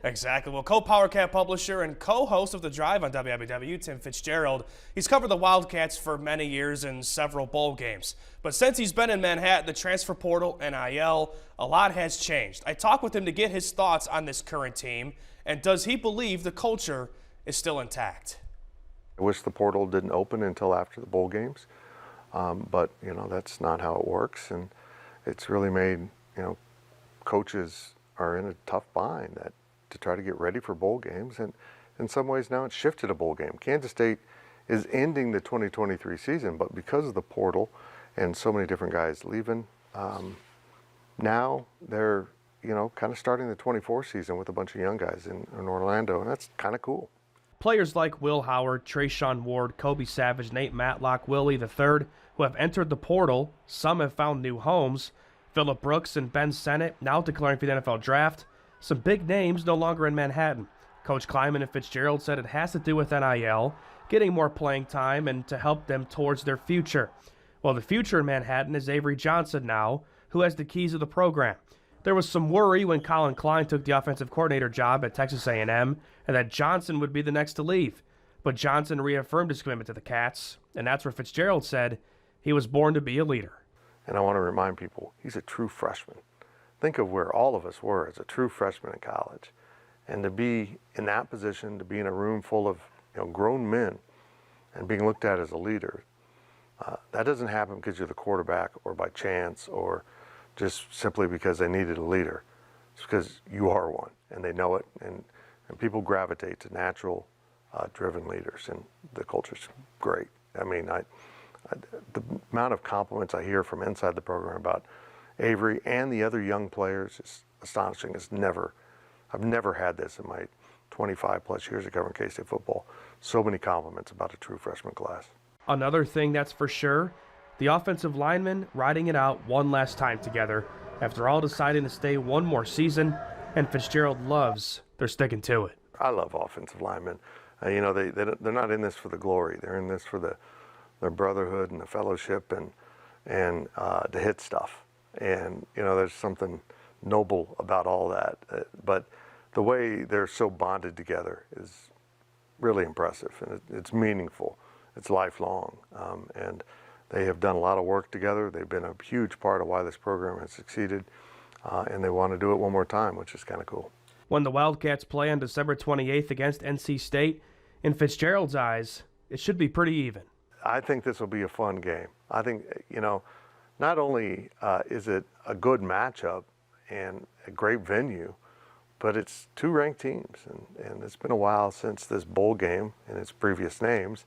Exactly. Well, co-PowerCat publisher and co-host of The Drive on WIBW, Tim Fitzgerald, he's covered the Wildcats for many years in several bowl games. But since he's been in Manhattan, the transfer portal, NIL, a lot has changed. I talked with him to get his thoughts on this current team, and does he believe the culture is still intact? I wish the portal didn't open until after the bowl games, but that's not how it works, and it's really made coaches are in a tough bind to try to get ready for bowl games, and in some ways now it's shifted a bowl game. Kansas State is ending the 2023 season, but because of the portal and so many different guys leaving, now they're kind of starting the 24 season with a bunch of young guys in Orlando, and that's kind of cool. Players like Will Howard, Trayshawn Ward, Kobe Savage, Nate Matlock, Willie III, who have entered the portal, some have found new homes. Phillip Brooks and Ben Sennett now declaring for the NFL draft. Some big names no longer in Manhattan. Coach Kleiman and Fitzgerald said it has to do with NIL, getting more playing time and to help them towards their future. Well, the future in Manhattan is Avery Johnson now, who has the keys of the program. There was some worry when Colin Klein took the offensive coordinator job at Texas A&M and that Johnson would be the next to leave. But Johnson reaffirmed his commitment to the Cats, and that's where Fitzgerald said he was born to be a leader. And I want to remind people, he's a true freshman. Think of where all of us were as a true freshman in college. And to be in that position, to be in a room full of grown men and being looked at as a leader, that doesn't happen because you're the quarterback or by chance or just simply because they needed a leader. It's because you are one, and they know it, and people gravitate to natural, driven leaders, and the culture's great. I mean, the amount of compliments I hear from inside the program about Avery and the other young players is astonishing. I've never had this in my 25 plus years of covering K-State football. So many compliments about a true freshman class. Another thing that's for sure, the offensive linemen riding it out one last time together after all deciding to stay one more season, and Fitzgerald loves they're sticking to it. I love offensive linemen. They're not in this for the glory. They're in this for their brotherhood and the fellowship and to hit stuff. And there's something noble about all that. But the way they're so bonded together is really impressive, and it's meaningful. It's lifelong, and they have done a lot of work together. They've been a huge part of why this program has succeeded, and they want to do it one more time, which is kind of cool. When the Wildcats play on December 28th against NC State, in Fitzgerald's eyes, it should be pretty even. I think this will be a fun game. I think, not only is it a good matchup and a great venue, but it's two ranked teams. And it's been a while since this bowl game and its previous names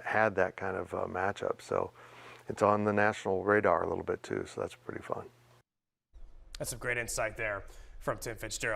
had that kind of matchup. So it's on the national radar a little bit too, so that's pretty fun. That's some great insight there from Tim Fitzgerald.